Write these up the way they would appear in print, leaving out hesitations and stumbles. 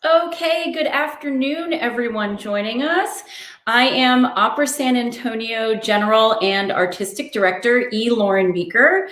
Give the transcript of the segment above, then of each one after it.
Okay, good afternoon, everyone joining us. I am Opera San Antonio General and Artistic Director E. Lauren Meeker,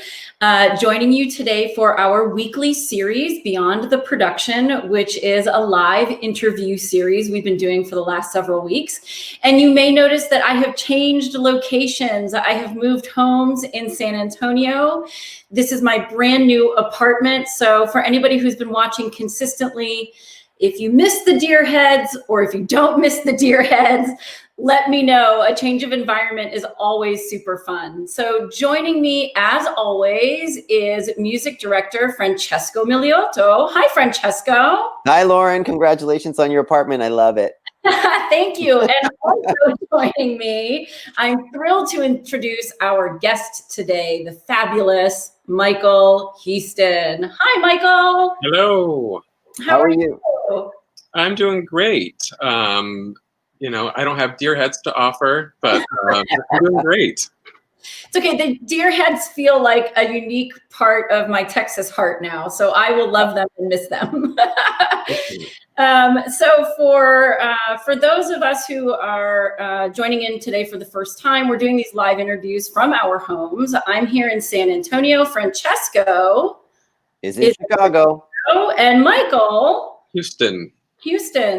joining you today for our weekly series, Beyond the Production, which is a live interview series we've been doing for the last several weeks. And you may notice that I have changed locations. I have moved homes in San Antonio. This is my brand new apartment. So for anybody who's been watching consistently, if you miss the deer heads or if you don't miss the deer heads, let me know. A change of environment is always super fun. So joining me as always is music director Francesco Miliotto. Hi, Francesco. Hi, Lauren. Congratulations on your apartment. I love it. Thank you. And also joining me, I'm thrilled to introduce our guest today, the fabulous Michael Heaston. Hi, Michael. Hello. How are you? I'm doing great. I don't have deer heads to offer, but I'm doing great. It's okay. The deer heads feel like a unique part of my Texas heart now, so I will love them and miss them. So for those of us who are joining in today for the first time, we're doing these live interviews from our homes. I'm here in San Antonio. Francesco is in Chicago. And Michael Heaston.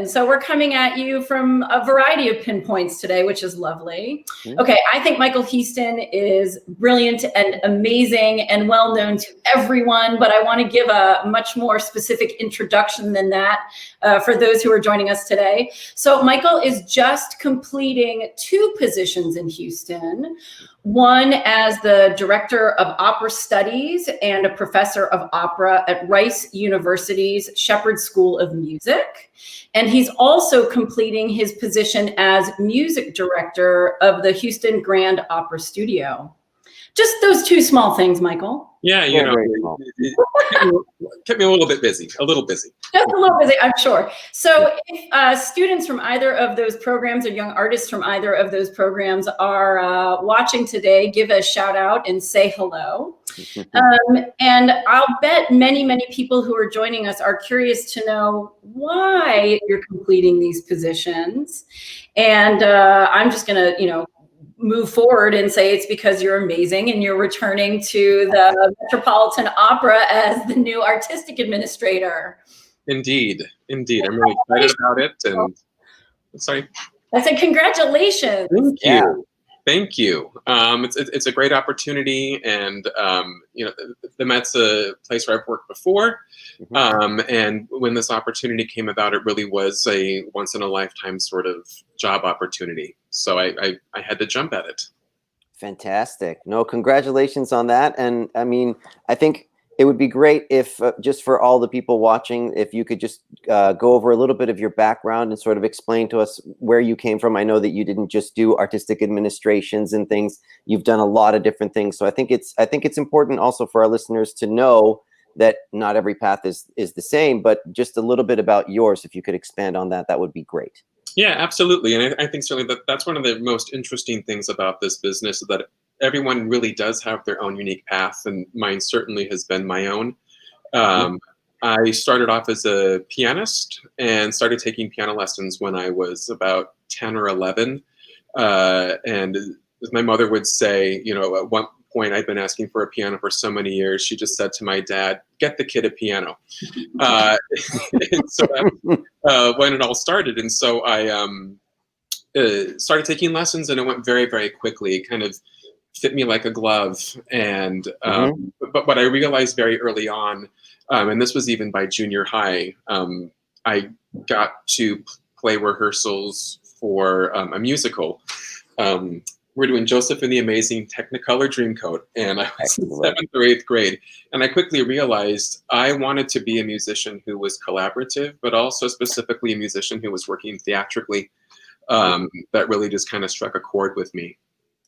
So we're coming at you from a variety of pinpoints today, which is lovely. Okay, I think Michael Heaston is brilliant and amazing and well known to everyone, but I want to give a much more specific introduction than that for those who are joining us today. So Michael is just completing 2 positions in Houston. One as the Director of Opera Studies and a Professor of Opera at Rice University's Shepherd School of Music. And he's also completing his position as Music Director of the Houston Grand Opera Studio. Just those 2 small things, Michael. Yeah, it kept me a little busy. Just a little busy, I'm sure. So if students from either of those programs or young artists from either of those programs are watching today, give a shout out and say hello. And I'll bet many people who are joining us are curious to know why you're completing these positions. And I'm just going to, move forward and say it's because you're amazing and you're returning to the Metropolitan Opera as the new artistic administrator. Indeed. I'm really excited about it. And sorry. I said congratulations. Thank you. It's a great opportunity, and the Met's a place where I've worked before. And when this opportunity came about, it really was a once in a lifetime sort of job opportunity. So I had to jump at it. Fantastic. No, congratulations on that. And I mean, I think it would be great if just for all the people watching, if you could just go over a little bit of your background and sort of explain to us where you came from. I know that you didn't just do artistic administrations and things. You've done a lot of different things. So I think it's important also for our listeners to know that not every path is the same, but just a little bit about yours. If you could expand on that, that would be great. Yeah, absolutely. And I think certainly that's one of the most interesting things about this business, is that everyone really does have their own unique path, and mine certainly has been my own. I started off as a pianist and started taking piano lessons when I was about 10 or 11. And as my mother would say, at one point, I'd been asking for a piano for so many years. She just said to my dad, "Get the kid a piano." And so that's when it all started. And so I started taking lessons, and it went very, very quickly. It kind of fit me like a glove. And but what I realized very early on, and this was even by junior high, I got to play rehearsals for a musical. We're doing Joseph and the Amazing Technicolor Dreamcoat, and I was in 7th or 8th grade. And I quickly realized I wanted to be a musician who was collaborative, but also specifically a musician who was working theatrically. That really just kind of struck a chord with me.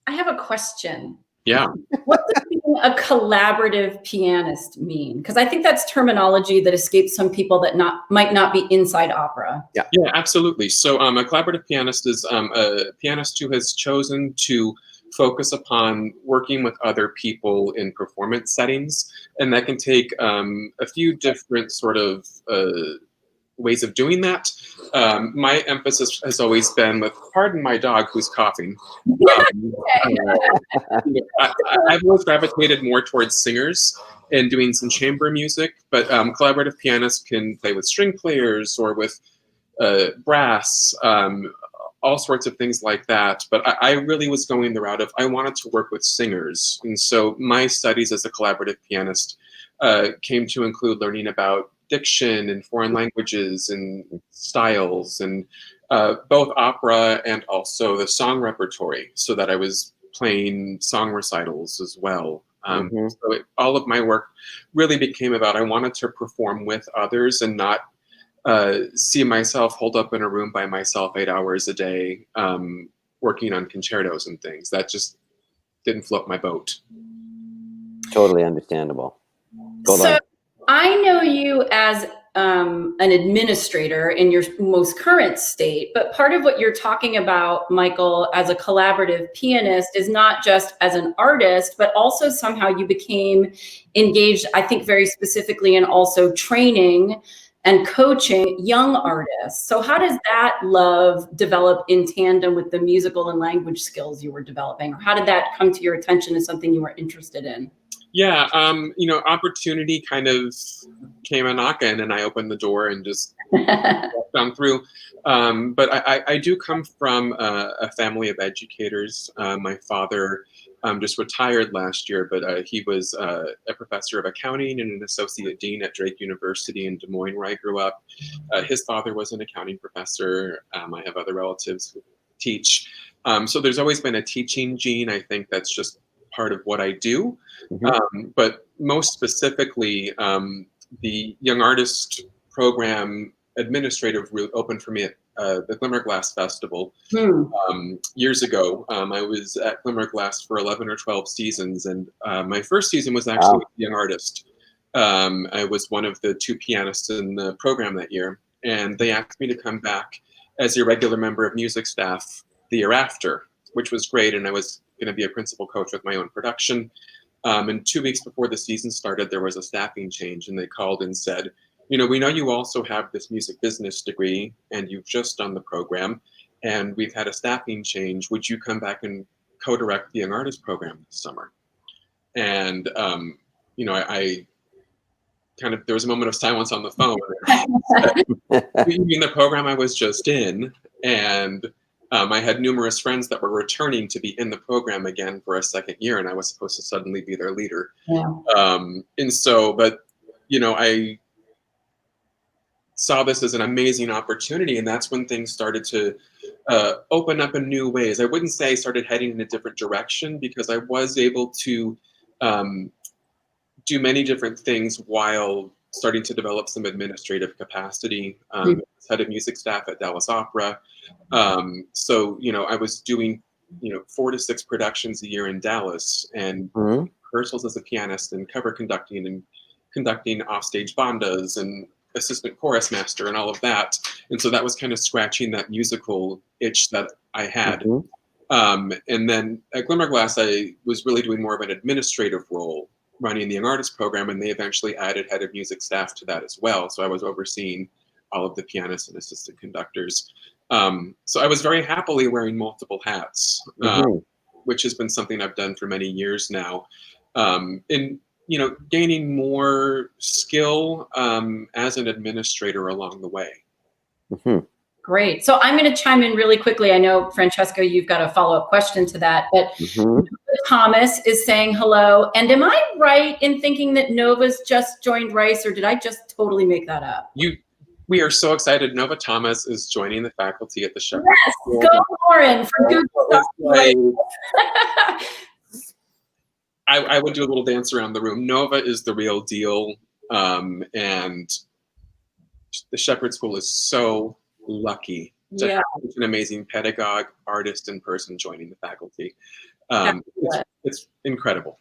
I have a question. Yeah. What does being a collaborative pianist mean? Because I think that's terminology that escapes some people that might not be inside opera. Yeah, absolutely. So a collaborative pianist is a pianist who has chosen to focus upon working with other people in performance settings. And that can take a few different sort of ways of doing that. My emphasis has always been with, pardon my dog who's coughing. I've always gravitated more towards singers and doing some chamber music, but collaborative pianists can play with string players or with brass, all sorts of things like that. But I really was going the route of I wanted to work with singers. And so my studies as a collaborative pianist came to include learning about diction and foreign languages and styles and both opera and also the song repertory, so that I was playing song recitals as well. So all of my work really became about I wanted to perform with others and not see myself holed up in a room by myself 8 hours a day working on concertos and things. That just didn't float my boat. Totally understandable. So I know you as an administrator in your most current state, but part of what you're talking about, Michael, as a collaborative pianist is not just as an artist, but also somehow you became engaged, I think very specifically in also training and coaching young artists. So how does that love develop in tandem with the musical and language skills you were developing? Or how did that come to your attention as something you were interested in? Yeah, opportunity kind of came a knocking, and I opened the door and just walked on through. But I do come from a family of educators. My father just retired last year, but he was a professor of accounting and an associate dean at Drake University in Des Moines, where I grew up. His father was an accounting professor. I have other relatives who teach. So there's always been a teaching gene. I think that's just part of what I do. But most specifically, the Young Artist Program administrative route opened for me at the Glimmerglass Festival years ago. I was at Glimmerglass for 11 or 12 seasons, and my first season was actually Young Artist. I was one of the 2 pianists in the program that year, and they asked me to come back as a regular member of music staff the year after, which was great, and I was going to be a principal coach with my own production. And 2 weeks before the season started, there was a staffing change, and they called and said, we know you also have this music business degree, and you've just done the program, and we've had a staffing change. Would you come back and co-direct the Young Artist Program this summer? And, I kind of, there was a moment of silence on the phone. You mean the program I was just in? And I had numerous friends that were returning to be in the program again for a second year, and I was supposed to suddenly be their leader. And so, but, I saw this as an amazing opportunity, and that's when things started to open up in new ways. I wouldn't say I started heading in a different direction, because I was able to do many different things while starting to develop some administrative capacity. Head of music staff at Dallas Opera. So, I was doing, 4 to 6 productions a year in Dallas, and rehearsals as a pianist and cover conducting and conducting offstage bandas and assistant chorus master and all of that. And so that was kind of scratching that musical itch that I had. And then at Glimmerglass, I was really doing more of an administrative role, running the Young Artist Program, and they eventually added head of music staff to that as well. So I was overseeing all of the pianists and assistant conductors. So I was very happily wearing multiple hats, which has been something I've done for many years now. And, gaining more skill as an administrator along the way. Great. So I'm going to chime in really quickly. I know, Francesco, you've got a follow-up question to that, but Thomas is saying hello. And am I right in thinking that Nova's just joined Rice, or did I just totally make that up? We are so excited. Nova Thomas is joining the faculty at the Shepherd. Yes, go Lauren from Google. I would do a little dance around the room. Nova is the real deal. And the Shepherd School is so lucky to have an amazing pedagogue, artist, and person joining the faculty. It's incredible.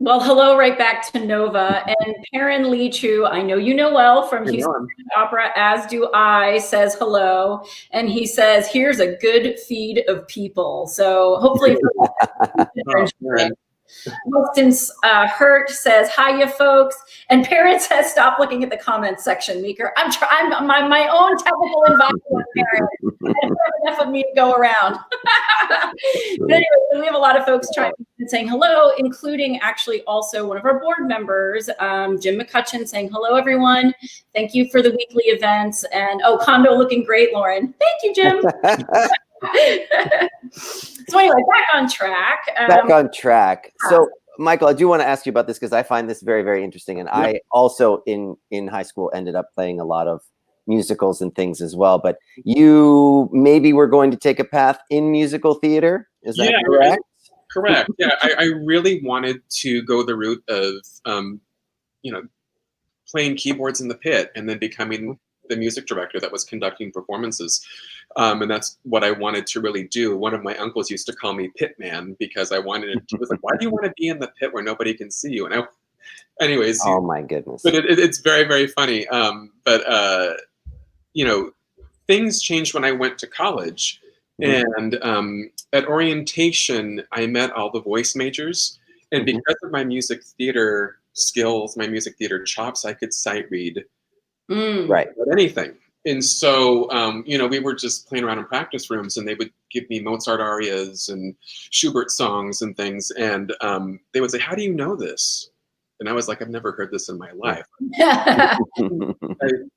Well, hello right back to Nova. And Perrin Leach, who I know you know well from Heaston Opera, as do I, says hello. And he says, here's a good feed of people. So hopefully Winston Hurt says, hiya, folks. And Parent says, stop looking at the comments section, Meeker. I'm trying my own technical advisor, Parent. I don't have enough of me to go around. But anyway, we have a lot of folks trying and saying hello, including actually also one of our board members, Jim McCutcheon, saying hello, everyone. Thank you for the weekly events. And oh, Condo looking great, Lauren. Thank you, Jim. So anyway, back on track. Back on track. So, Michael, I do want to ask you about this because I find this very, very interesting. And I also in high school ended up playing a lot of musicals and things as well. But you maybe were going to take a path in musical theater. Is that correct? Correct. Yeah, I really wanted to go the route of, playing keyboards in the pit and then becoming the music director that was conducting performances. And that's what I wanted to really do. One of my uncles used to call me Pit Man because I wanted to, was like, why do you want to be in the pit where nobody can see you? And anyways. Oh my goodness. But it's very, very funny. Things changed when I went to college. And at orientation, I met all the voice majors. And because of my music theater skills, my music theater chops, I could sight read right about anything. And so, we were just playing around in practice rooms and they would give me Mozart arias and Schubert songs and things. And they would say, how do you know this? And I was like, I've never heard this in my life.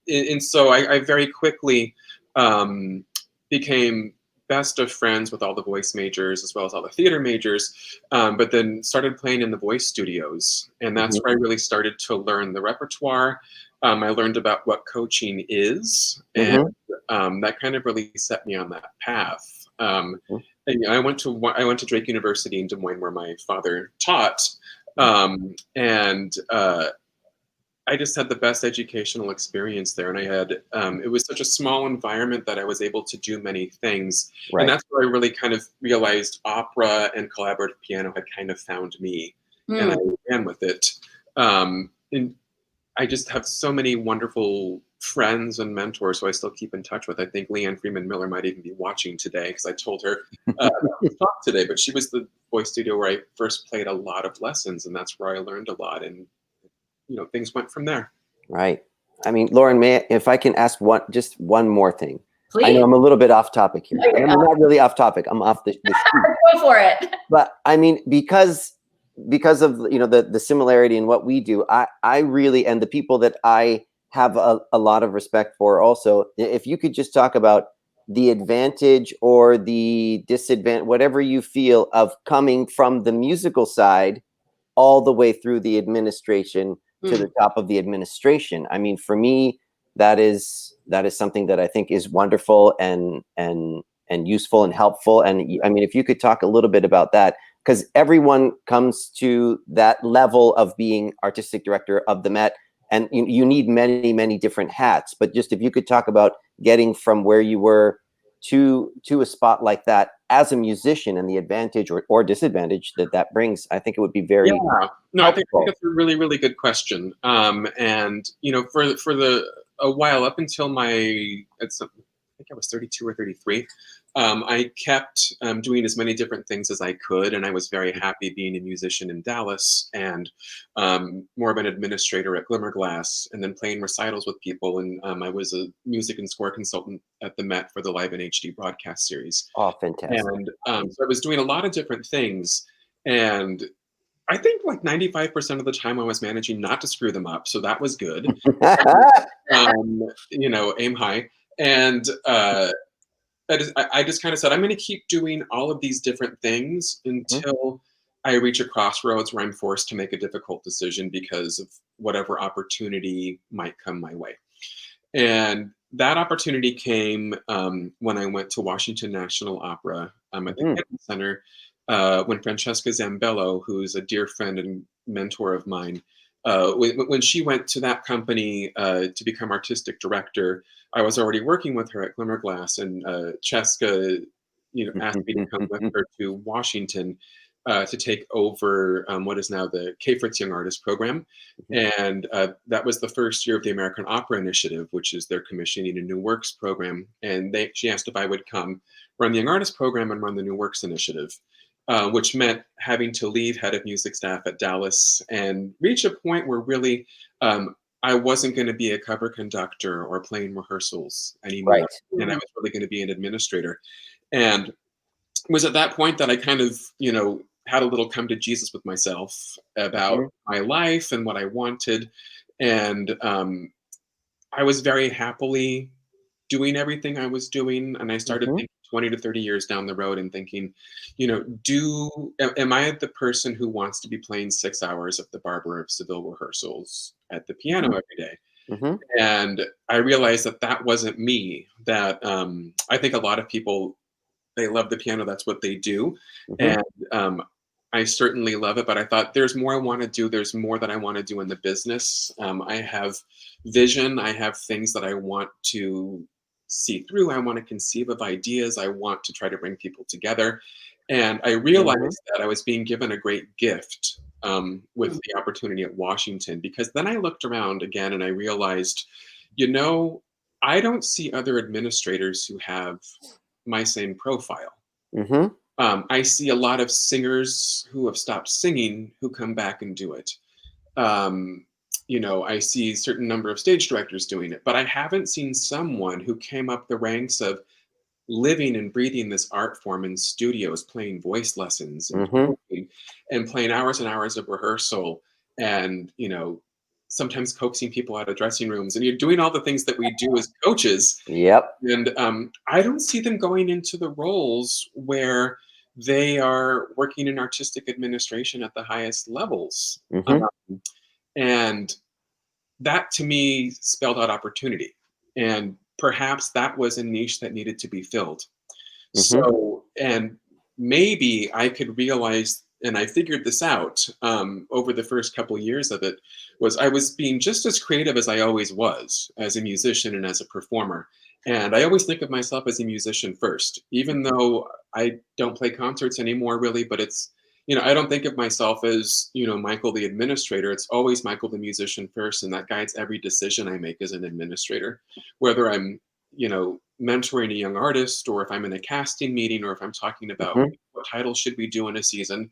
And so I very quickly became best of friends with all the voice majors as well as all the theater majors, but then started playing in the voice studios. And that's where I really started to learn the repertoire. I learned about what coaching is, and that kind of really set me on that path. And I went to Drake University in Des Moines, where my father taught, and I just had the best educational experience there. And I had it was such a small environment that I was able to do many things, and that's where I really kind of realized opera and collaborative piano had kind of found me, and I ran with it. And I just have so many wonderful friends and mentors who I still keep in touch with. I think Leanne Freeman Miller might even be watching today because I told her to talk today, but she was the voice studio where I first played a lot of lessons, and that's where I learned a lot, and things went from there. Right. I mean, Lauren, if I can ask just one more thing. Please. I know I'm a little bit off topic here. I'm not really off topic. I'm off the sheet. Go for it. But I mean, because of the similarity in what we do, I really, and the people that I have a lot of respect for also, if you could just talk about the advantage or the disadvantage, whatever you feel, of coming from the musical side all the way through the administration to the top of the administration. I mean, for me, that is something that I think is wonderful and useful and helpful. And I mean, if you could talk a little bit about that, because everyone comes to that level of being artistic director of the Met, and you need many, many different hats. But just if you could talk about getting from where you were to a spot like that as a musician, and the advantage or disadvantage that brings, I think it would be very No, I think that's a really, really good question. And for a while up until I think I was 32 or 33, I kept doing as many different things as I could, and I was very happy being a musician in Dallas and more of an administrator at Glimmerglass, and then playing recitals with people. And I was a music and score consultant at the Met for the Live in HD broadcast series. Oh, fantastic! And so I was doing a lot of different things, and I think like 95% of the time I was managing not to screw them up, so that was good. Aim high. And I just kind of said, I'm going to keep doing all of these different things until I reach a crossroads where I'm forced to make a difficult decision because of whatever opportunity might come my way. And that opportunity came when I went to Washington National Opera at the Kennedy Center, when Francesca Zambello, who's a dear friend and mentor of mine, when she went to that company to become artistic director, I was already working with her at Glimmerglass, and Cheska, asked me to come with her to Washington to take over what is now the K. Fritz Young Artist Program. And that was the first year of the American Opera Initiative, which is their commissioning a new works program. And she asked if I would come run the Young Artist Program and run the New Works Initiative. which meant having to leave head of music staff at Dallas and reach a point where really I wasn't going to be a cover conductor or playing rehearsals anymore. Right. And I was really going to be an administrator. And it was at that point that I kind of, had a little come to Jesus with myself about my life and what I wanted. And I was very happily doing everything I was doing. And I started thinking 20 to 30 years down the road and thinking, am I the person who wants to be playing 6 hours of the Barber of Seville rehearsals at the piano every day? And I realized that that wasn't me, that I think a lot of people, they love the piano. That's what they do. And I certainly love it, but I thought there's more I want to do. There's more that I want to do in the business. I have vision. I have things that I want to see through. I want to conceive of ideas. I want to try to bring people together. And I realized that I was being given a great gift with the opportunity at Washington, because then I looked around again and I realized, I don't see other administrators who have my same profile. I see a lot of singers who have stopped singing who come back and do it. I see a certain number of stage directors doing it, but I haven't seen someone who came up the ranks of living and breathing this art form in studios, playing voice lessons and playing hours and hours of rehearsal and, sometimes coaxing people out of dressing rooms, and you're doing all the things that we do as coaches. And I don't see them going into the roles where they are working in artistic administration at the highest levels. And that to me spelled out opportunity. And perhaps that was a niche that needed to be filled. So, and maybe I could realize, and I figured this out over the first couple of years of it, was I was being just as creative as I always was as a musician and as a performer. And I always think of myself as a musician first, even though I don't play concerts anymore, really. But it's, I don't think of myself as, Michael the administrator. It's always Michael the musician first, and that guides every decision I make as an administrator, whether I'm, mentoring a young artist, or if I'm in a casting meeting, or if I'm talking about what title should we do in a season.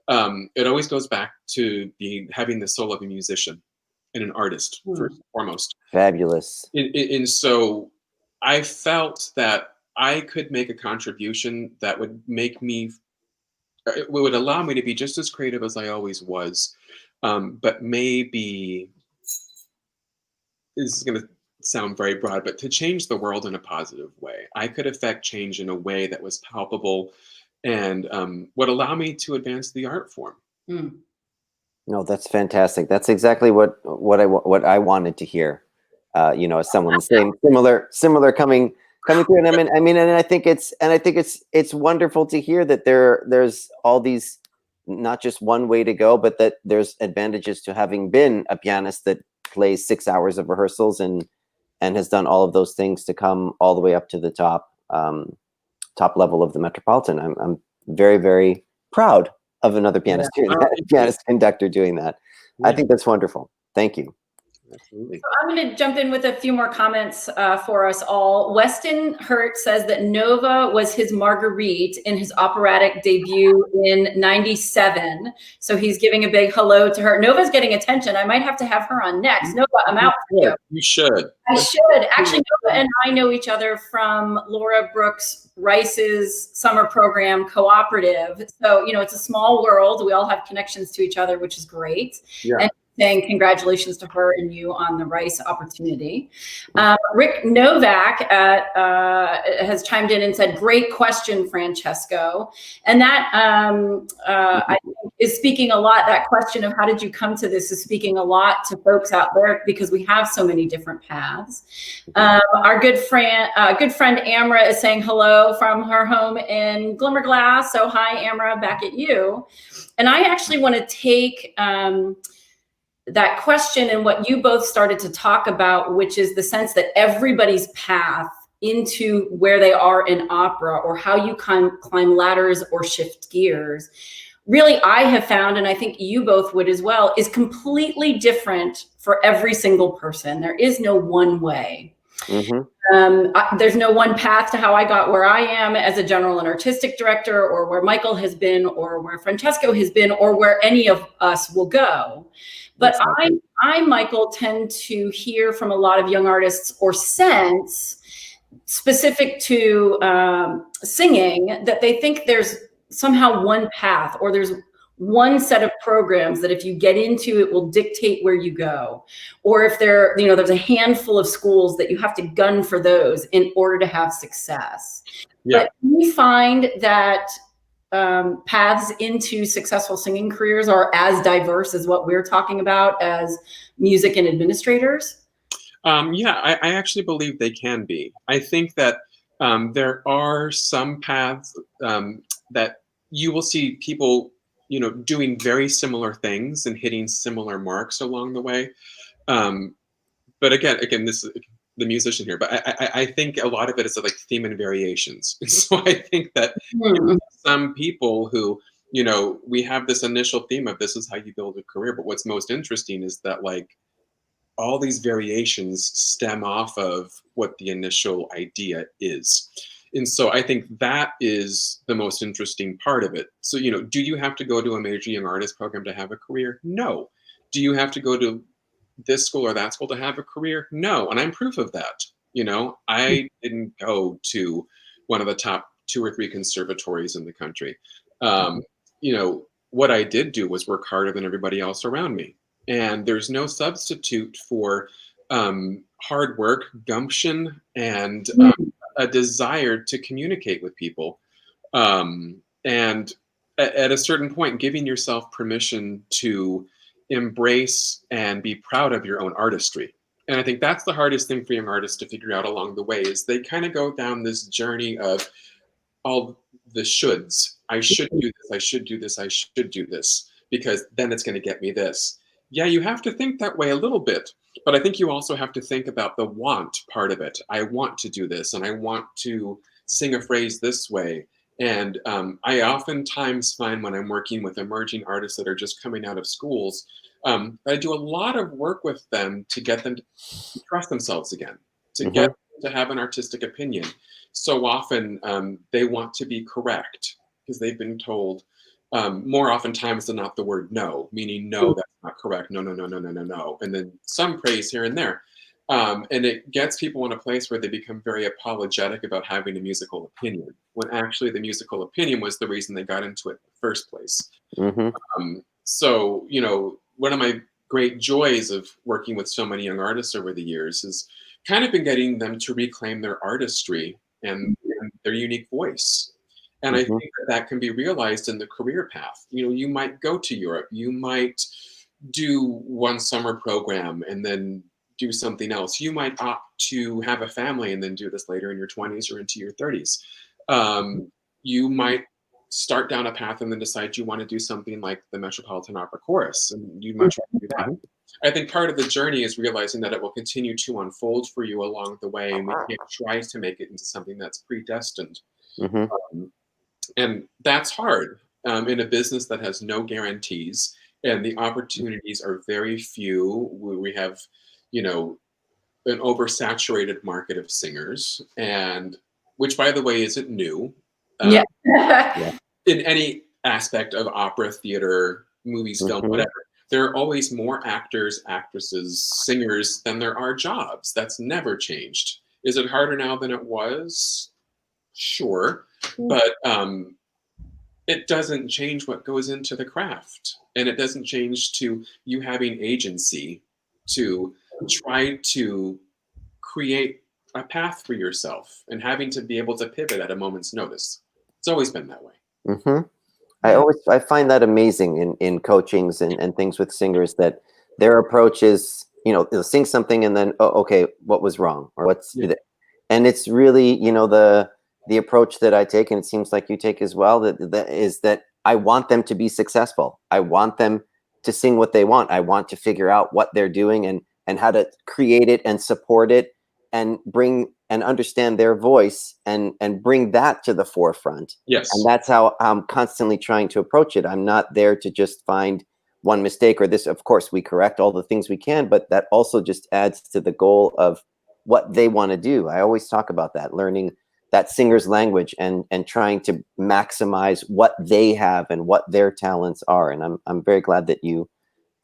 It always goes back to having the soul of a musician and an artist first and foremost. Fabulous. And so I felt that I could make a contribution that would would allow me to be just as creative as I always was. But maybe, this is going to sound very broad, but to change the world in a positive way. I could affect change in a way that was palpable and would allow me to advance the art form. No, that's fantastic. That's exactly what I wanted to hear. As someone saying similar coming through. And and I think it's wonderful to hear that there's all these, not just one way to go, but that there's advantages to having been a pianist that plays 6 hours of rehearsals and has done all of those things to come all the way up to the top level of the Metropolitan. I'm very, very proud of another pianist doing that, pianist conductor doing that. I think that's wonderful. Thank you. Absolutely. So I'm going to jump in with a few more comments for us all. Weston Hurt says that Nova was his Marguerite in his operatic debut in '97. So he's giving a big hello to her. Nova's getting attention. I might have to have her on next. Nova, I'm out for you. You should. I should. Actually, Nova and I know each other from Laura Brooks Rice's summer program, Cooperative. So, it's a small world. We all have connections to each other, which is great. Yeah. And saying congratulations to her and you on the Rice opportunity. Rick Novak has chimed in and said, great question, Francesco. And that I think is speaking a lot, that question of how did you come to this is speaking a lot to folks out there because we have so many different paths. Our good friend Amra is saying hello from her home in Glimmerglass. So hi, Amra, back at you. And I actually want to take that question and what you both started to talk about, which is the sense that everybody's path into where they are in opera, or how you climb ladders or shift gears, really I have found, and I think you both would as well, is completely different for every single person. There is no one way. Mm-hmm. There's no one path to how I got where I am as a general and artistic director, or where Michael has been, or where Francesco has been, or where any of us will go. But Exactly. Michael, tend to hear from a lot of young artists, or sense specific to singing, that they think there's somehow one path, or there's one set of programs that if you get into, it will dictate where you go. Or if there's a handful of schools that you have to gun for those in order to have success. Yeah. But we find that paths into successful singing careers are as diverse as what we're talking about as music and administrators. Yeah, I actually believe they can be. I think that there are some paths that you will see people, doing very similar things and hitting similar marks along the way. But again, this is the musician here, but I think a lot of it is like theme and variations. So I think that some people who, we have this initial theme of this is how you build a career, but what's most interesting is that like all these variations stem off of what the initial idea is. And so I think that is the most interesting part of it. So, do you have to go to a major young artist program to have a career? No. Do you have to go to this school or that school to have a career? No. And I'm proof of that. I didn't go to one of the top 2 or 3 conservatories in the country. What I did do was work harder than everybody else around me. And there's no substitute for hard work, gumption, and a desire to communicate with people. And at a certain point, giving yourself permission to embrace and be proud of your own artistry. And I think that's the hardest thing for young artists to figure out along the way, is they kind of go down this journey of all the shoulds. I should do this, I should do this, I should do this, because then it's going to get me this. Yeah, you have to think that way a little bit, but I think you also have to think about the want part of it. I want to do this, and I want to sing a phrase this way. And I oftentimes find when I'm working with emerging artists that are just coming out of schools, I do a lot of work with them to get them to trust themselves again, to get them to have an artistic opinion. So often they want to be correct because they've been told more oftentimes than not the word no, meaning no, that's not correct. No, no, no, no, no, no, no. And then some praise here and there. And it gets people in a place where they become very apologetic about having a musical opinion, when actually the musical opinion was the reason they got into it in the first place. So, one of my great joys of working with so many young artists over the years has kind of been getting them to reclaim their artistry and their unique voice. And I think that can be realized in the career path. You might go to Europe, you might do one summer program and then do something else. You might opt to have a family and then do this later in your 20s or into your 30s. You might start down a path and then decide you want to do something like the Metropolitan Opera Chorus, and you might try to do that. I think part of the journey is realizing that it will continue to unfold for you along the way, and we can't try to make it into something that's predestined. And that's hard in a business that has no guarantees, and the opportunities are very few. We have, an oversaturated market of singers, and which, by the way, isn't new. In any aspect of opera, theater, movies, film, whatever, there are always more actors, actresses, singers than there are jobs. That's never changed. Is it harder now than it was? Sure. But it doesn't change what goes into the craft. And it doesn't change to you having agency to try to create a path for yourself and having to be able to pivot at a moment's notice. It's always been that way. I find that amazing in coachings and things with singers, that their approach is, they'll sing something and then, oh, okay, what was wrong, or and it's really, the approach that I take, and it seems like you take as well, that is that I want them to be successful. I want them to sing what they want. I want to figure out what they're doing and how to create it and support it and bring and understand their voice and bring that to the forefront. Yes. And that's how I'm constantly trying to approach it. I'm not there to just find one mistake or this. Of course, we correct all the things we can, but that also just adds to the goal of what they want to do. I always talk about that, learning that singer's language and trying to maximize what they have and what their talents are. And I'm very glad that you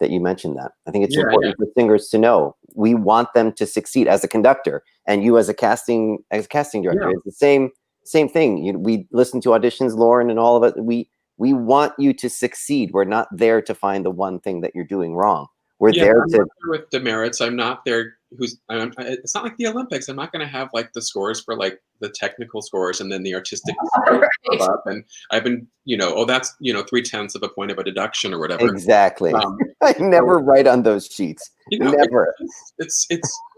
mentioned that. I think it's important for singers to know we want them to succeed as a conductor, and you as a casting director. It's the same thing. We listen to auditions, Lauren, and all of it. We want you to succeed. We're not there to find the one thing that you're doing wrong. We're there I'm to not there with demerits. I'm not there. It's not like the Olympics. I'm not going to have like the scores for like the technical scores and then the artistic scores up. And I've been, that's 3/10 of a point of a deduction or whatever. Exactly. I never write on those sheets. Never. It's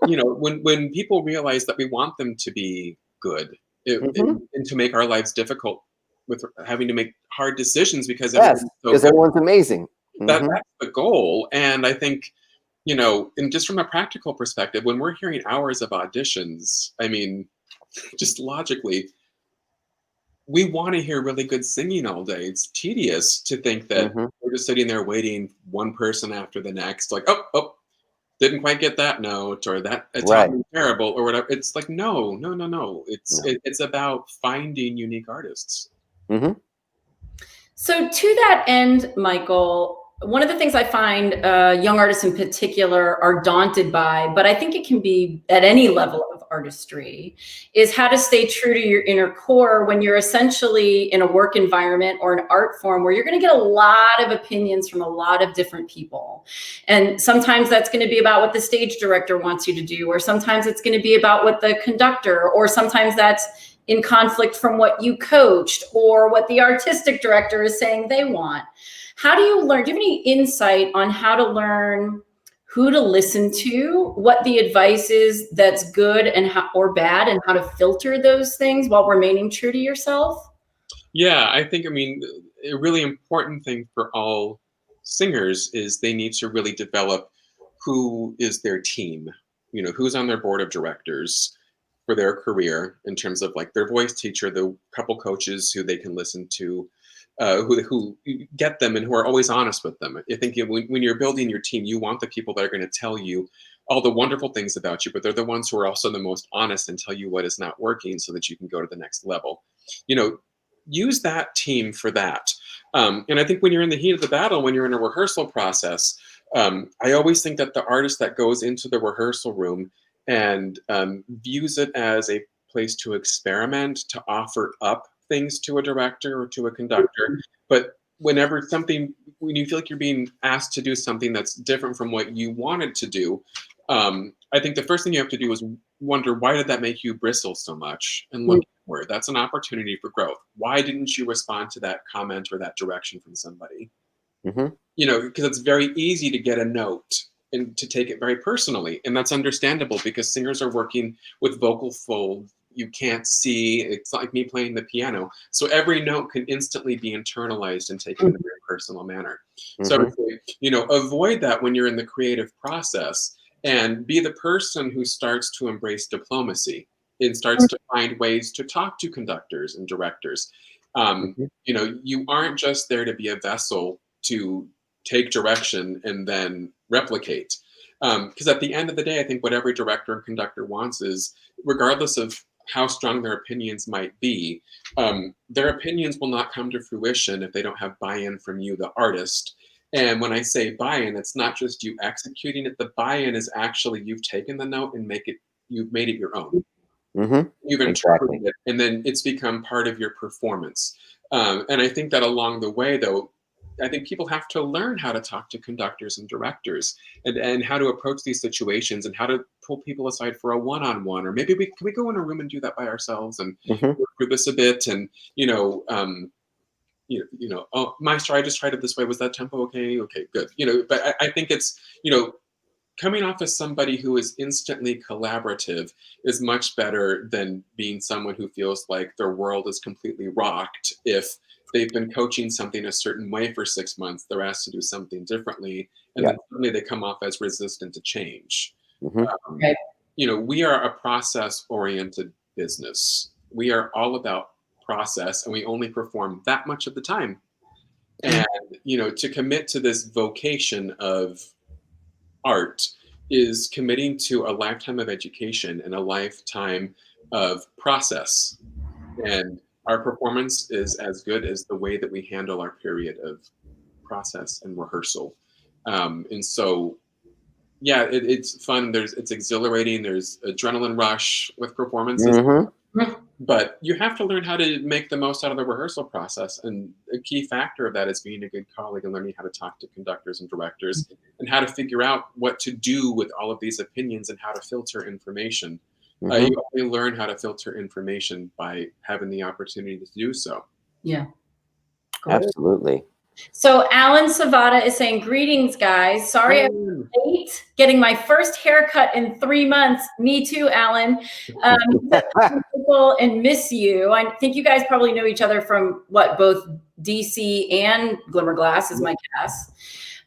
when people realize that we want them to be good and to make our lives difficult with having to make hard decisions because everyone's amazing. That's the goal. And I think, and just from a practical perspective, when we're hearing hours of auditions, I mean, just logically, we want to hear really good singing all day. It's tedious to think that we're just sitting there waiting one person after the next, like, oh, didn't quite get that note, or that it's terrible, or whatever. It's like, no. It's about finding unique artists. So to that end, Michael, one of the things I find young artists in particular are daunted by, but I think it can be at any level of artistry, is how to stay true to your inner core when you're essentially in a work environment or an art form where you're going to get a lot of opinions from a lot of different people. And sometimes that's going to be about what the stage director wants you to do, or sometimes it's going to be about what the conductor, or sometimes that's in conflict from what you coached or what the artistic director is saying they want. How do you learn? Do you have any insight on how to learn who to listen to, what the advice is that's good and or bad, and how to filter those things while remaining true to yourself? Yeah, I think, a really important thing for all singers is they need to really develop who is their team, who's on their board of directors for their career in terms of like their voice teacher, the couple coaches who they can listen to, who get them and who are always honest with them. I think when you're building your team, you want the people that are going to tell you all the wonderful things about you, but they're the ones who are also the most honest and tell you what is not working so that you can go to the next level. Use that team for that. And I think when you're in the heat of the battle, when you're in a rehearsal process, I always think that the artist that goes into the rehearsal room and views it as a place to experiment, to offer up things to a director or to a conductor. But when you feel like you're being asked to do something that's different from what you wanted to do, I think the first thing you have to do is wonder, why did that make you bristle so much? And look where that's an opportunity for growth. Why didn't you respond to that comment or that direction from somebody? Because it's very easy to get a note and to take it very personally. And that's understandable because singers are working with vocal fold. You can't see, it's like me playing the piano. So every note can instantly be internalized and taken in a very personal manner. So I would say, avoid that when you're in the creative process and be the person who starts to embrace diplomacy and starts to find ways to talk to conductors and directors. You aren't just there to be a vessel to take direction and then replicate. Because at the end of the day, I think what every director and conductor wants is, regardless of how strong their opinions might be, their opinions will not come to fruition if they don't have buy-in from you, the artist. And when I say buy-in, it's not just you executing it. The buy-in is actually you've taken the note and you've made it your own. You've interpreted it, and then it's become part of your performance. And I think that along the way, though, I think people have to learn how to talk to conductors and directors and how to approach these situations and how to pull people aside for a one-on-one, or maybe can we go in a room and do that by ourselves and work through this a bit. And, oh, Maestro, I just tried it this way. Was that tempo okay? Okay, good. But I think it's, coming off as somebody who is instantly collaborative is much better than being someone who feels like their world is completely rocked if they've been coaching something a certain way for 6 months, they're asked to do something differently, and then suddenly they come off as resistant to change. We are a process-oriented business. We are all about process, and we only perform that much of the time. And, to commit to this vocation of art is committing to a lifetime of education and a lifetime of process. And our performance is as good as the way that we handle our period of process and rehearsal. And so, yeah, it's fun. It's exhilarating. There's adrenaline rush with performances. But you have to learn how to make the most out of the rehearsal process. And a key factor of that is being a good colleague and learning how to talk to conductors and directors and how to figure out what to do with all of these opinions and how to filter information. You only learn how to filter information by having the opportunity to do so. Yeah. Absolutely. So Alan Savada is saying, greetings, guys. Sorry I was late getting my first haircut in 3 months. Me too, Alan. And miss you. I think you guys probably know each other from both DC and Glimmerglass is my guess.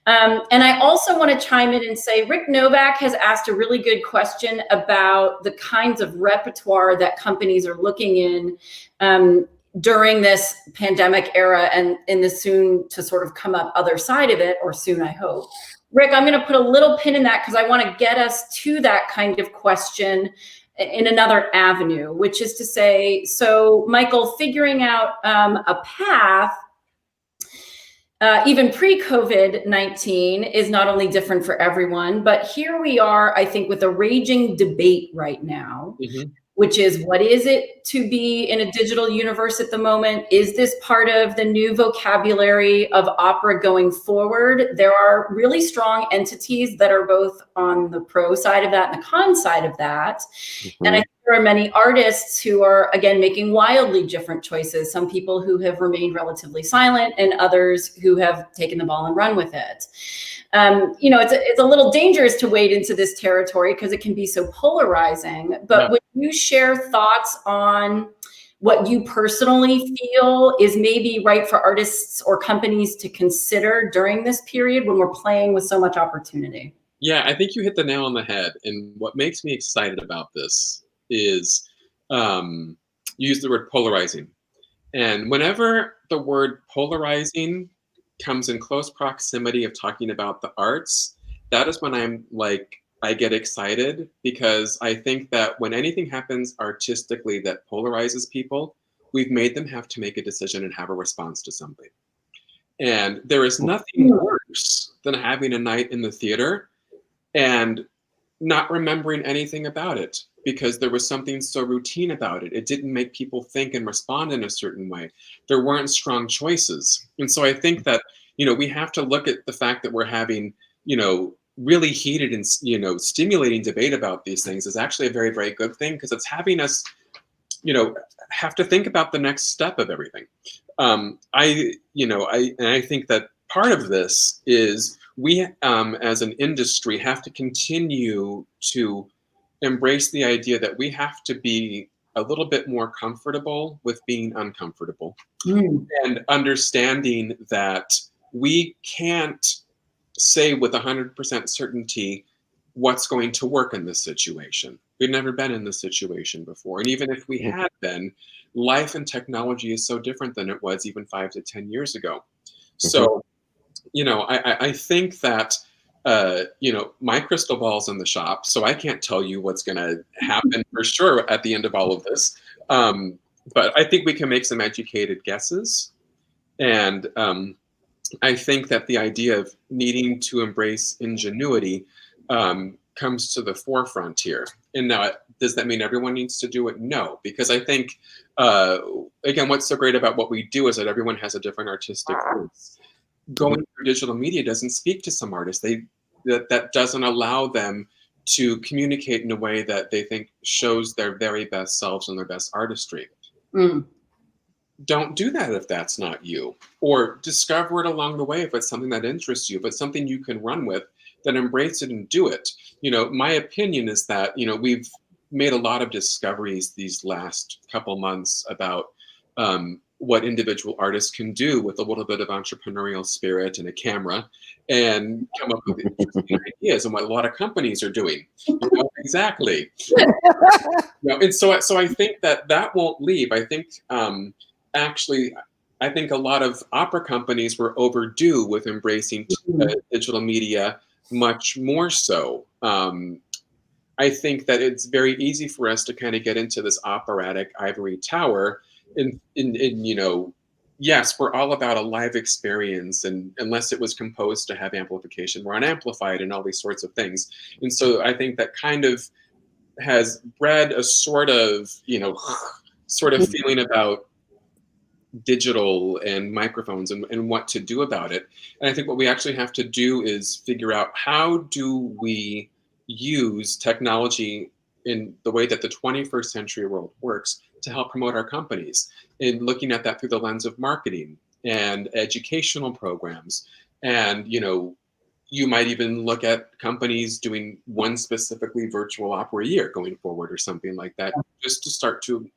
And I also want to chime in and say, Rick Novak has asked a really good question about the kinds of repertoire that companies are looking in during this pandemic era and in the soon to sort of come up other side of it, or soon, I hope. Rick, I'm going to put a little pin in that because I want to get us to that kind of question in another avenue, which is to say, so Michael, figuring out a path even pre-COVID-19 is not only different for everyone, but here we are, I think, with a raging debate right now, which is, what is it to be in a digital universe at the moment? Is this part of the new vocabulary of opera going forward? There are really strong entities that are both on the pro side of that and the con side of that. And I think there are many artists who are, again, making wildly different choices. Some people who have remained relatively silent and others who have taken the ball and run with it. You know, it's a little dangerous to wade into this territory because it can be so polarizing, but would you share thoughts on what you personally feel is maybe right for artists or companies to consider during this period when we're playing with so much opportunity? Yeah, I think you hit the nail on the head. And what makes me excited about this is you use the word polarizing. And whenever the word polarizing comes in close proximity of talking about the arts, that is when I get excited, because I think that when anything happens artistically that polarizes people, we've made them have to make a decision and have a response to something. And there is nothing worse than having a night in the theater and not remembering anything about it because there was something so routine about it. It didn't make people think and respond in a certain way. There weren't strong choices. And so I think that, you know, we have to look at the fact that we're having, you know, really heated and, you know, stimulating debate about these things is actually a very, very good thing, because it's having us, you know, have to think about the next step of everything. I think that part of this is we, as an industry, have to continue to embrace the idea that we have to be a little bit more comfortable with being uncomfortable, and understanding that we can't say with 100% certainty what's going to work in this situation. We've never been in this situation before. And even if we had been, life and technology is so different than it was even 5 to 10 years ago. So, you know, I think that, you know, my crystal ball's in the shop, so I can't tell you what's going to happen for sure at the end of all of this. But I think we can make some educated guesses. And I think that the idea of needing to embrace ingenuity comes to the forefront here. And now, does that mean everyone needs to do it? No, because I think, again, what's so great about what we do is that everyone has a different artistic voice. Going through digital media doesn't speak to some artists. That doesn't allow them to communicate in a way that they think shows their very best selves and their best artistry. Don't do that if that's not you, or discover it along the way if it's something that interests you, but something you can run with, then embrace it and do it. You know, my opinion is that, you know, we've made a lot of discoveries these last couple months about what individual artists can do with a little bit of entrepreneurial spirit and a camera, and come up with interesting ideas, and what a lot of companies are doing. You know, exactly. You know, and so I think that won't leave. I think actually, I think a lot of opera companies were overdue with embracing digital media much more so. I think that it's very easy for us to kind of get into this operatic ivory tower in yes, we're all about a live experience, and unless it was composed to have amplification, we're unamplified and all these sorts of things. And so I think that kind of has bred a sort of, sort of feeling about digital and microphones and what to do about it. And I think what we actually have to do is figure out, how do we use technology in the way that the 21st century world works to help promote our companies, and looking at that through the lens of marketing and educational programs. And you might even look at companies doing one specifically virtual opera year going forward or something like that, just to start to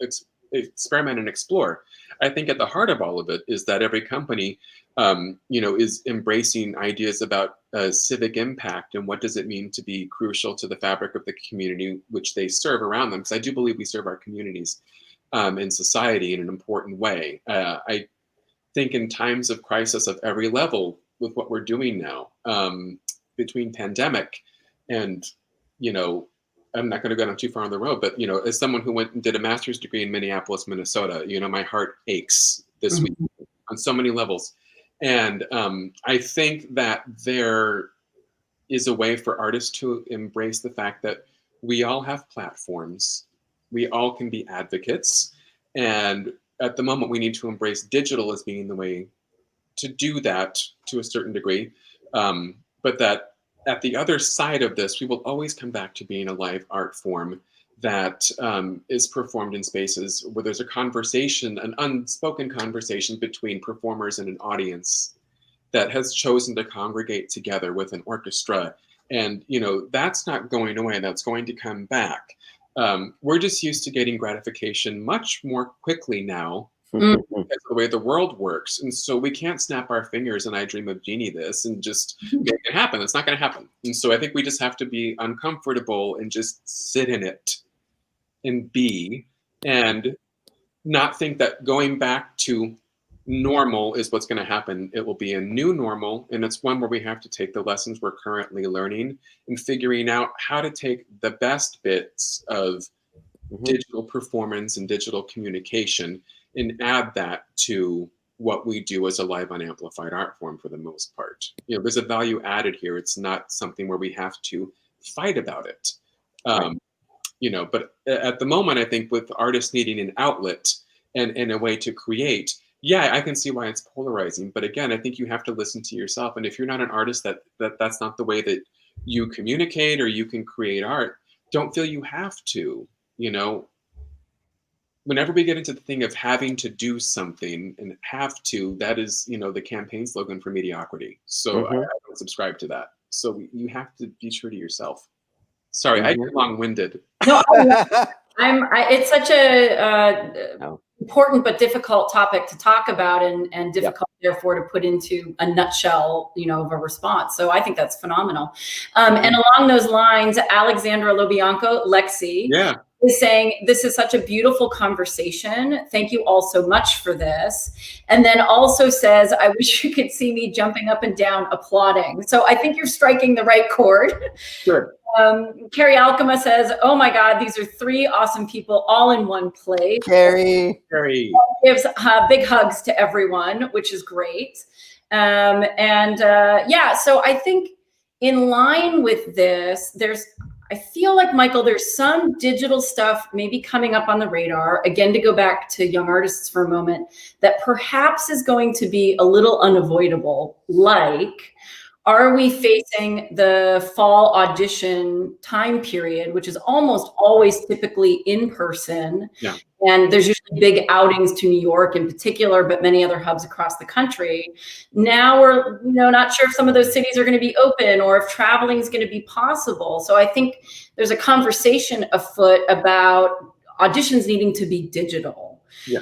experiment and explore. I think at the heart of all of it is that every company, is embracing ideas about civic impact and what does it mean to be crucial to the fabric of the community which they serve around them. Because I do believe we serve our communities in society in an important way. I think in times of crisis of every level, with what we're doing now, between pandemic and, I'm not going to go down too far on the road, but, as someone who went and did a master's degree in Minneapolis, Minnesota, my heart aches this week on so many levels. And I think that there is a way for artists to embrace the fact that we all have platforms, we all can be advocates, and at the moment we need to embrace digital as being the way to do that to a certain degree, but that at the other side of this, we will always come back to being a live art form that is performed in spaces where there's a conversation, an unspoken conversation between performers and an audience that has chosen to congregate together with an orchestra. And, that's not going away, that's going to come back. We're just used to getting gratification much more quickly now, because of the way the world works. And so we can't snap our fingers and I dream of Jeannie this and just make it happen. It's not going to happen. And so I think we just have to be uncomfortable and just sit in it and be, and not think that going back to normal is what's going to happen. It will be a new normal, and it's one where we have to take the lessons we're currently learning and figuring out how to take the best bits of digital performance and digital communication and add that to what we do as a live unamplified art form for the most part. There's a value added here. It's not something where we have to fight about it. But at the moment, I think with artists needing an outlet and a way to create, yeah, I can see why it's polarizing. But again, I think you have to listen to yourself. And if you're not an artist, that's not the way that you communicate or you can create art, don't feel you have to, Whenever we get into the thing of having to do something and have to, that is, the campaign slogan for mediocrity. So I don't subscribe to that. So you have to be true to yourself. Sorry, I get long-winded. No, it's such a important but difficult topic to talk about, and difficult, therefore, to put into a nutshell, of a response. So I think that's phenomenal. And along those lines, Alexandra Lobianco, Lexi, is saying, this is such a beautiful conversation. Thank you all so much for this. And then also says, I wish you could see me jumping up and down applauding. So I think you're striking the right chord. Sure. Carrie Alchema says, oh my God, these are three awesome people all in one place. Carrie gives big hugs to everyone, which is great. So I think in line with this, I feel like, Michael, there's some digital stuff maybe coming up on the radar, again, to go back to young artists for a moment, that perhaps is going to be a little unavoidable, like, are we facing the fall audition time period, which is almost always typically in person? Yeah. And there's usually big outings to New York in particular, but many other hubs across the country. Now we're not sure if some of those cities are going to be open or if traveling is going to be possible. So I think there's a conversation afoot about auditions needing to be digital. Yeah.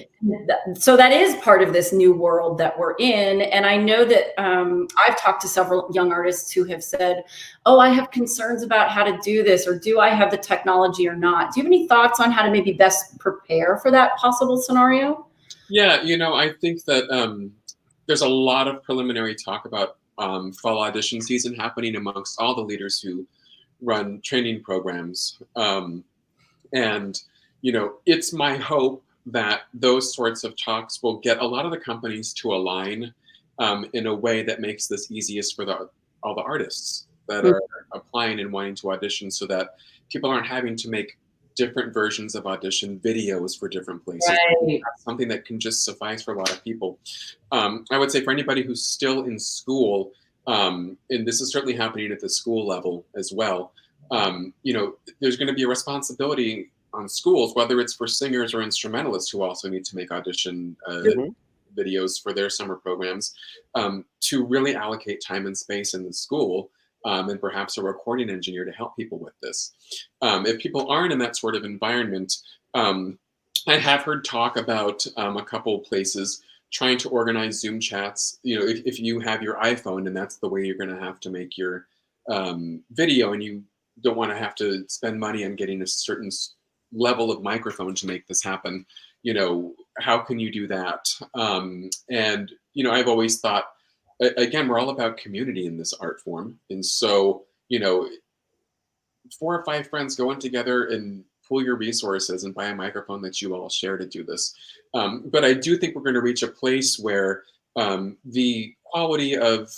So that is part of this new world that we're in. And I know that I've talked to several young artists who have said, oh, I have concerns about how to do this, or do I have the technology or not? Do you have any thoughts on how to maybe best prepare for that possible scenario? Yeah, I think that there's a lot of preliminary talk about fall audition season happening amongst all the leaders who run training programs. And, it's my hope that those sorts of talks will get a lot of the companies to align in a way that makes this easiest for all the artists that are applying and wanting to audition, so that people aren't having to make different versions of audition videos for different places. Right. That's something that can just suffice for a lot of people. I would say for anybody who's still in school, and this is certainly happening at the school level as well, there's going to be a responsibility on schools, whether it's for singers or instrumentalists who also need to make audition videos for their summer programs, to really allocate time and space in the school, and perhaps a recording engineer to help people with this. If people aren't in that sort of environment, I have heard talk about a couple places trying to organize Zoom chats. If you have your iPhone and that's the way you're going to have to make your video, and you don't want to have to spend money on getting a certain level of microphone to make this happen, how can you do that? And I've always thought, again, we're all about community in this art form. And so, 4 or 5 friends go in together and pool your resources and buy a microphone that you all share to do this. But I do think we're going to reach a place where the quality of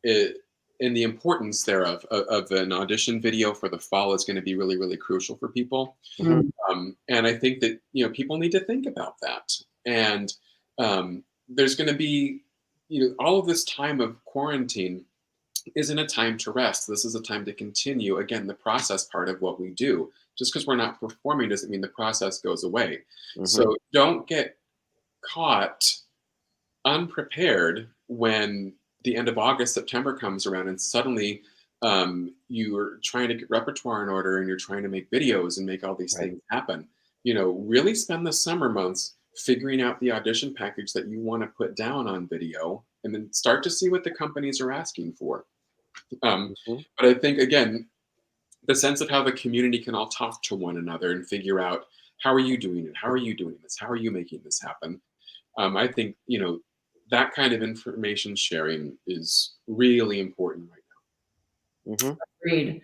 it and the importance thereof of an audition video for the fall is going to be really, really crucial for people. And I think that, people need to think about that. And there's going to be, all of this time of quarantine isn't a time to rest. This is a time to continue, again, the process part of what we do. Just because we're not performing doesn't mean the process goes away. So don't get caught unprepared when the end of August, September comes around, and suddenly you're trying to get repertoire in order, and you're trying to make videos and make all these things happen. Really spend the summer months figuring out the audition package that you want to put down on video, and then start to see what the companies are asking for. But I think, again, the sense of how the community can all talk to one another and figure out, how are you doing it? How are you doing this? How are you making this happen? I think, that kind of information sharing is really important right now. Agreed.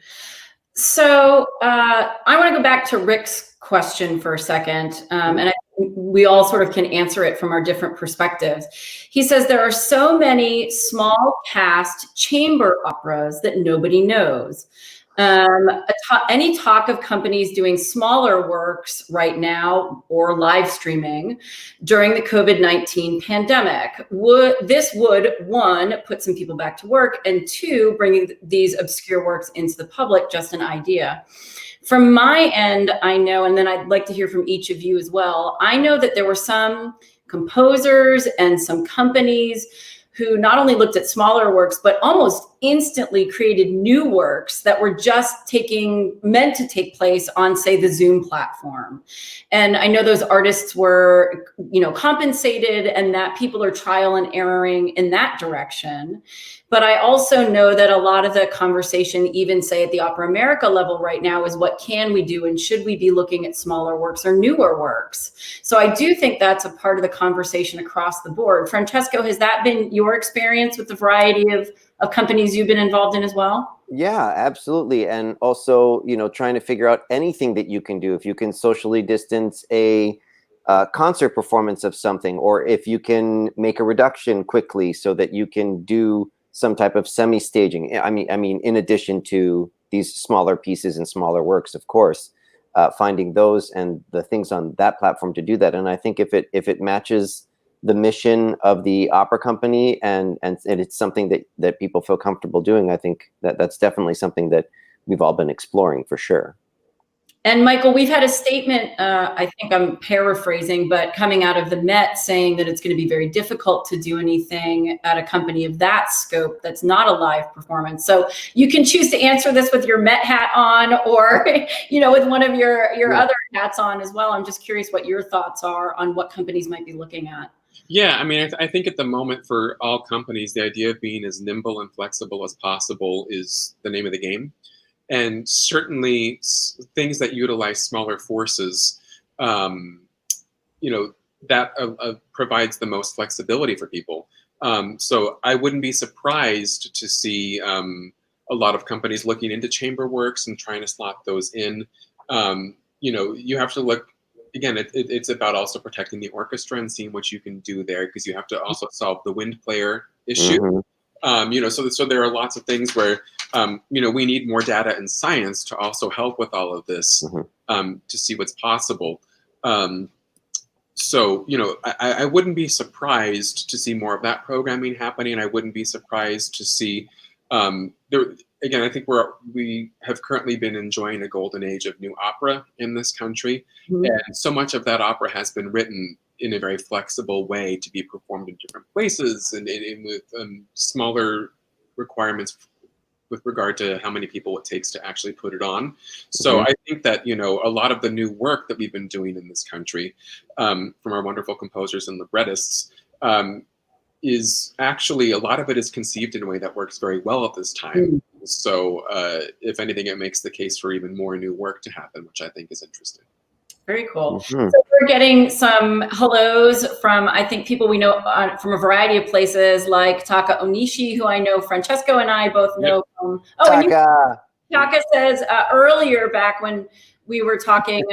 So I want to go back to Rick's question for a second. And we all sort of can answer it from our different perspectives. He says there are so many small cast chamber operas that nobody knows. Any talk of companies doing smaller works right now or live streaming during the COVID-19 pandemic, this would, 1, put some people back to work, and 2, bringing these obscure works into the public, just an idea. From my end, I know, and then I'd like to hear from each of you as well, I know that there were some composers and some companies who not only looked at smaller works, but almost instantly created new works that were just meant to take place on, say, the Zoom platform. And I know those artists were, compensated, and that people are trial and erroring in that direction. But I also know that a lot of the conversation, even say at the Opera America level right now, is what can we do, and should we be looking at smaller works or newer works? So I do think that's a part of the conversation across the board. Francesco, has that been your experience with the variety of companies you've been involved in as well? Yeah, absolutely. And also, trying to figure out anything that you can do. If you can socially distance a concert performance of something, or if you can make a reduction quickly so that you can do some type of semi-staging. I mean, in addition to these smaller pieces and smaller works, of course, finding those and the things on that platform to do that. And I think if it matches the mission of the opera company and it's something that people feel comfortable doing, I think that's definitely something that we've all been exploring for sure. And Michael, we've had a statement, I think I'm paraphrasing, but coming out of the Met saying that it's going to be very difficult to do anything at a company of that scope that's not a live performance. So you can choose to answer this with your Met hat on, or with one of your other hats on as well. I'm just curious what your thoughts are on what companies might be looking at. Yeah, I mean, I think at the moment for all companies, the idea of being as nimble and flexible as possible is the name of the game. And certainly things that utilize smaller forces, that provides the most flexibility for people. So I wouldn't be surprised to see a lot of companies looking into chamber works and trying to slot those in. You have to look, again, it's about also protecting the orchestra and seeing what you can do there, because you have to also solve the wind player issue. So there are lots of things where, we need more data and science to also help with all of this, to see what's possible. I wouldn't be surprised to see more of that programming happening. I wouldn't be surprised to see, again, I think we have currently been enjoying a golden age of new opera in this country. And so much of that opera has been written in a very flexible way to be performed in different places and with smaller requirements with regard to how many people it takes to actually put it on. So I think that, a lot of the new work that we've been doing in this country, from our wonderful composers and librettists, is actually, a lot of it is conceived in a way that works very well at this time. So if anything, it makes the case for even more new work to happen, which I think is interesting. Very cool. So we're getting some hellos from, I think, people we know from a variety of places, like Taka Onishi, who I know Francesco and I both know from. Taka says earlier, back when we were talking,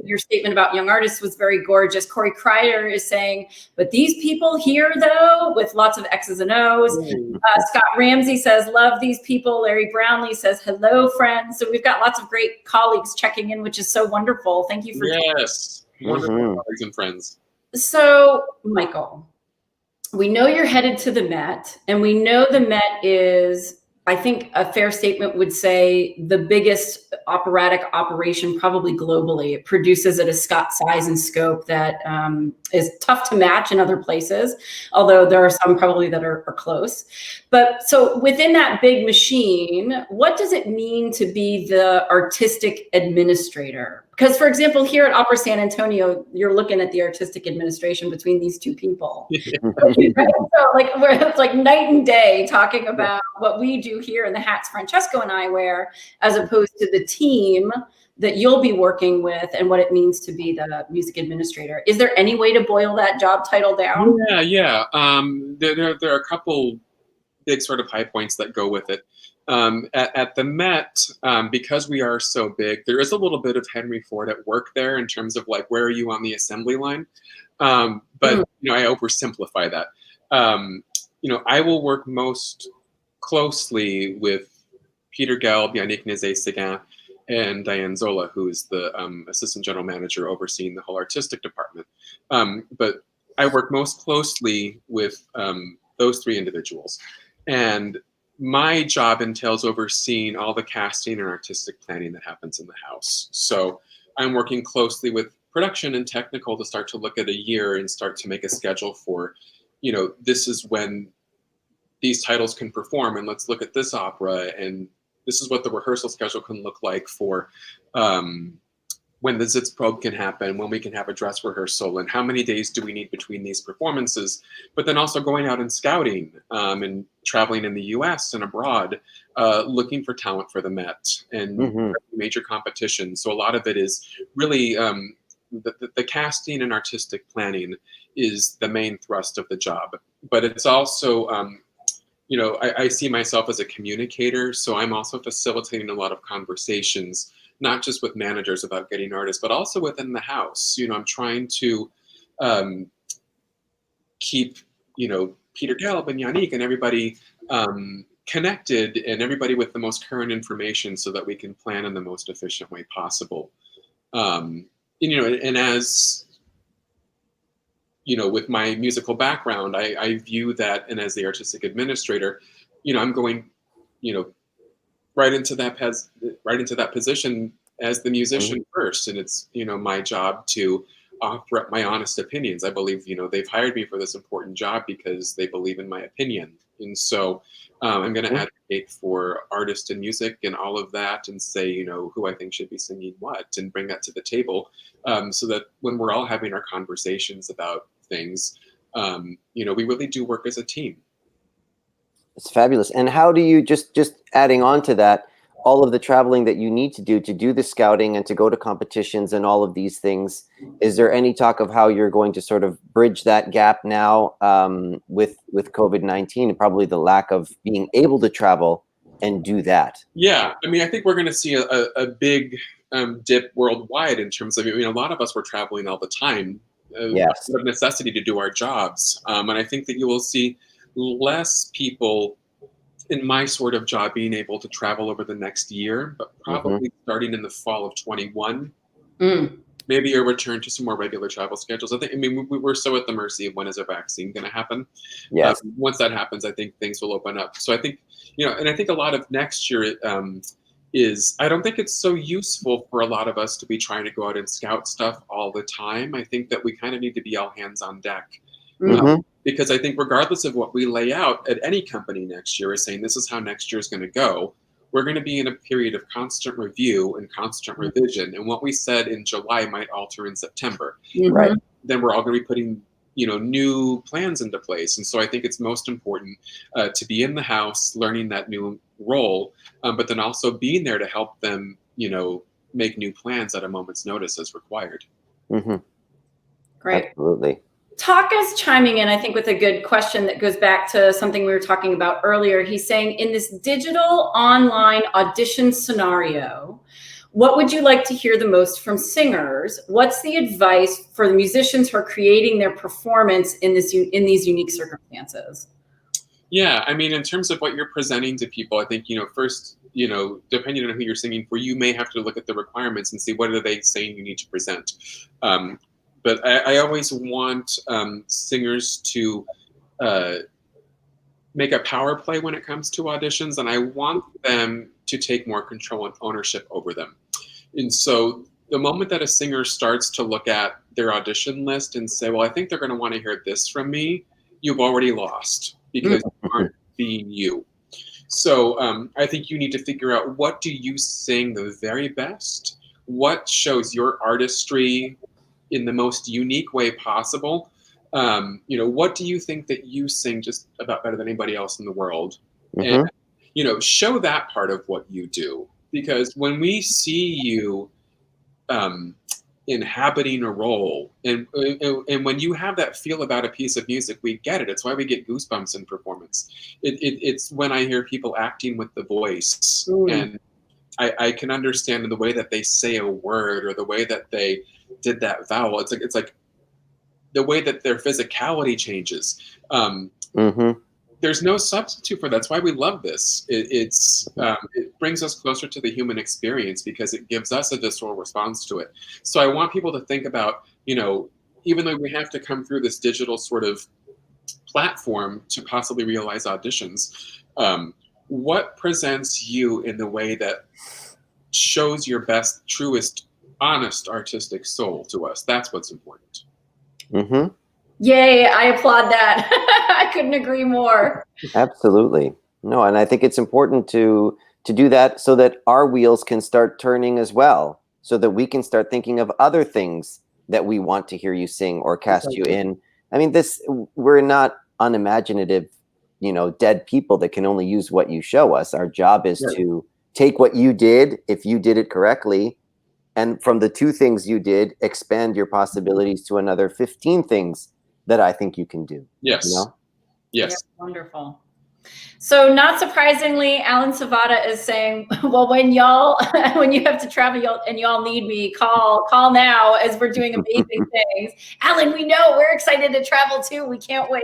your statement about young artists was very gorgeous. Corey Kreider is saying, but these people here, though, with lots of X's and O's. Scott Ramsey says, love these people. Larry Brownlee says, hello, friends. So we've got lots of great colleagues checking in, which is so wonderful. Thank you for wonderful colleagues and friends. So, Michael, we know you're headed to the Met, and we know the Met is, I think a fair statement would say, the biggest operatic operation probably globally. It produces at a size and scope that is tough to match in other places, although there are some probably that are close. But so within that big machine, what does it mean to be the artistic administrator? Because, for example, here at Opera San Antonio, you're looking at the artistic administration between these two people. So it's like night and day talking about what we do here in the hats Francesco and I wear, as opposed to the team that you'll be working with and what it means to be the music administrator. Is there any way to boil that job title down? Yeah. There are a couple big sort of high points that go with it. At the Met, because we are so big, there is a little bit of Henry Ford at work there in terms of like, where are you on the assembly line? But I oversimplify that. I will work most closely with Peter Gelb, Yannick Nézet-Séguin, and Diane Zola, who is the assistant general manager overseeing the whole artistic department. But I work most closely with those three individuals. And my job entails overseeing all the casting and artistic planning that happens in the house. So I'm working closely with production and technical to start to look at a year and start to make a schedule for, this is when these titles can perform, and let's look at this opera, and this is what the rehearsal schedule can look like for when the Sitzprobe can happen, when we can have a dress rehearsal, and how many days do we need between these performances. But then also going out and scouting and traveling in the US and abroad, looking for talent for the Met and major competitions. So a lot of it is really the casting and artistic planning is the main thrust of the job. But it's also, I see myself as a communicator, so I'm also facilitating a lot of conversations, not just with managers about getting artists, but also within the house. I'm trying to keep, Peter Gelb and Yannick and everybody connected, and everybody with the most current information so that we can plan in the most efficient way possible. And as, with my musical background, I view that, and as the artistic administrator, I'm going, right into that position as the musician first, and it's my job to offer up my honest opinions. I believe they've hired me for this important job because they believe in my opinion, and so I'm going to advocate for artists and music and all of that, and say who I think should be singing what, and bring that to the table, so that when we're all having our conversations about things, we really do work as a team. It's fabulous. And how do you, just adding on to that, all of the traveling that you need to do the scouting and to go to competitions and all of these things, is there any talk of how you're going to sort of bridge that gap now with COVID-19 and probably the lack of being able to travel and do that? Yeah, I mean, I think we're going to see a big dip worldwide in terms of, I mean, a lot of us were traveling all the time, Yes. out of necessity to do our jobs. And I think that you will see less people in my sort of job being able to travel over the next year, but probably starting in the fall of 21, maybe a return to some more regular travel schedules. I mean, we're so at the mercy of when is a vaccine going to happen. Yes. Once that happens, I think things will open up. So I think, and I think a lot of next year I don't think it's so useful for a lot of us to be trying to go out and scout stuff all the time. I think that we kind of need to be all hands on deck. Because I think regardless of what we lay out at any company next year is saying this is how next year is going to go, we're going to be in a period of constant review and constant revision. And what we said in July might alter in September. Right. Then we're all going to be putting new plans into place. And so I think it's most important to be in the house, learning that new role, but then also being there to help them, make new plans at a moment's notice as required. Great. Absolutely. Taka's chiming in, I think, with a good question that goes back to something we were talking about earlier. He's saying, in this digital online audition scenario, what would you like to hear the most from singers? What's the advice for the musicians who are creating their performance in these unique circumstances? Yeah, I mean, in terms of what you're presenting to people, I think, first, depending on who you're singing for, you may have to look at the requirements and see what are they saying you need to present. But I always want singers to make a power play when it comes to auditions, and I want them to take more control and ownership over them. And so the moment that a singer starts to look at their audition list and say, well, I think they're going to want to hear this from me, you've already lost because you aren't being you. So I think you need to figure out, what do you sing the very best? What shows your artistry in the most unique way possible? What do you think that you sing just about better than anybody else in the world? And, show that part of what you do. Because when we see you inhabiting a role, and when you have that feel about a piece of music, we get it. It's why we get goosebumps in performance. It's when I hear people acting with the voice, and I can understand in the way that they say a word or the way that they did that vowel. It's like the way that their physicality changes. There's no substitute for that. That's why we love this. It brings us closer to the human experience because it gives us a visceral response to it. So I want people to think about, even though we have to come through this digital sort of platform to possibly realize auditions, what presents you in the way that shows your best, truest, honest artistic soul to us? That's what's important. Yay, I applaud that. I couldn't agree more. Absolutely. No, and I think it's important to do that so that our wheels can start turning as well, so that we can start thinking of other things that we want to hear you sing or cast you in. I mean, we're not unimaginative, dead people that can only use what you show us. Our job is to take what you did, if you did it correctly, and from the 2 things you did, expand your possibilities to another 15 things that I think you can do. Yes. Yes. Yeah, wonderful. So not surprisingly, Alan Savata is saying, well, when you have to travel and y'all need me, call now, as we're doing amazing things. Alan, we know, we're excited to travel too. We can't wait.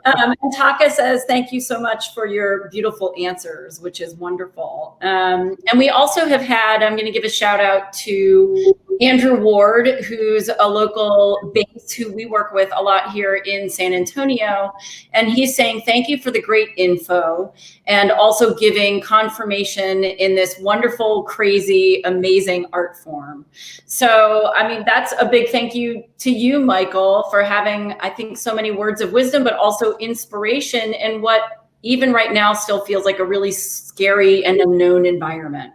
And Taka says, thank you so much for your beautiful answers, which is wonderful. And we also have had, I'm going to give a shout out to Andrew Ward, who's a local base who we work with a lot here in San Antonio. And he's saying, thank you for the great info and also giving confirmation in this wonderful, crazy, amazing art form. So, I mean, that's a big thank you to you, Michael, for having, I think, so many words of wisdom, but also inspiration in what even right now still feels like a really scary and unknown environment.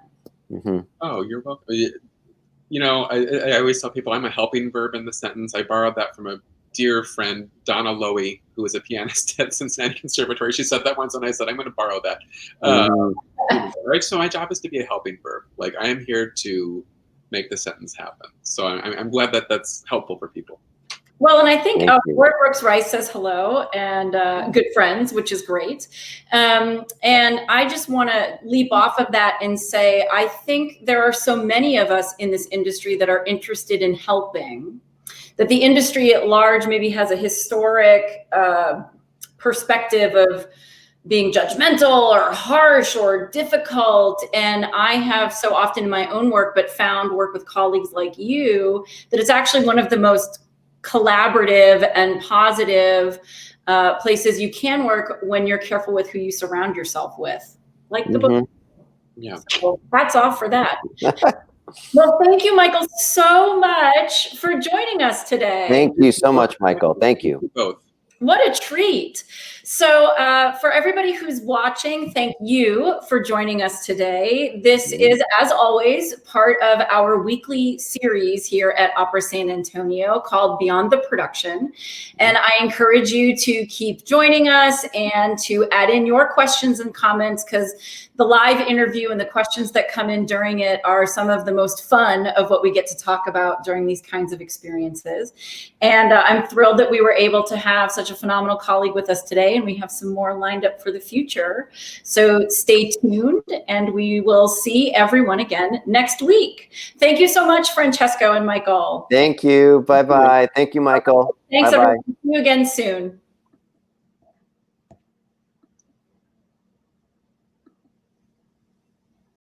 Oh, you're welcome. I always tell people I'm a helping verb in the sentence. I borrowed that from a dear friend, Donna Lowy, who is a pianist at Cincinnati Conservatory. She said that once, and I said, I'm going to borrow that. Right? So my job is to be a helping verb. Like, I am here to make the sentence happen. So I'm glad that that's helpful for people. Well, and I think Ward Brooks Rice says hello, and good friends, which is great. And I just want to leap off of that and say, I think there are so many of us in this industry that are interested in helping, that the industry at large maybe has a historic perspective of being judgmental or harsh or difficult. And I have so often in my own work, but found work with colleagues like you, that it's actually one of the most collaborative and positive places you can work when you're careful with who you surround yourself with, like the book. Yeah. So hats off for that. Well, thank you, Michael, so much for joining us today. Thank you so much, Michael. Thank you. Both. What a treat. So for everybody who's watching, thank you for joining us today. This is, as always, part of our weekly series here at Opera San Antonio called Beyond the Production. And I encourage you to keep joining us and to add in your questions and comments, because the live interview and the questions that come in during it are some of the most fun of what we get to talk about during these kinds of experiences. And I'm thrilled that we were able to have such a phenomenal colleague with us today, and we have some more lined up for the future. So stay tuned, and we will see everyone again next week. Thank you so much, Francesco and Michael. Thank you. Bye-bye. Thank you, Michael. Thanks, Bye-bye. everyone. See you again soon.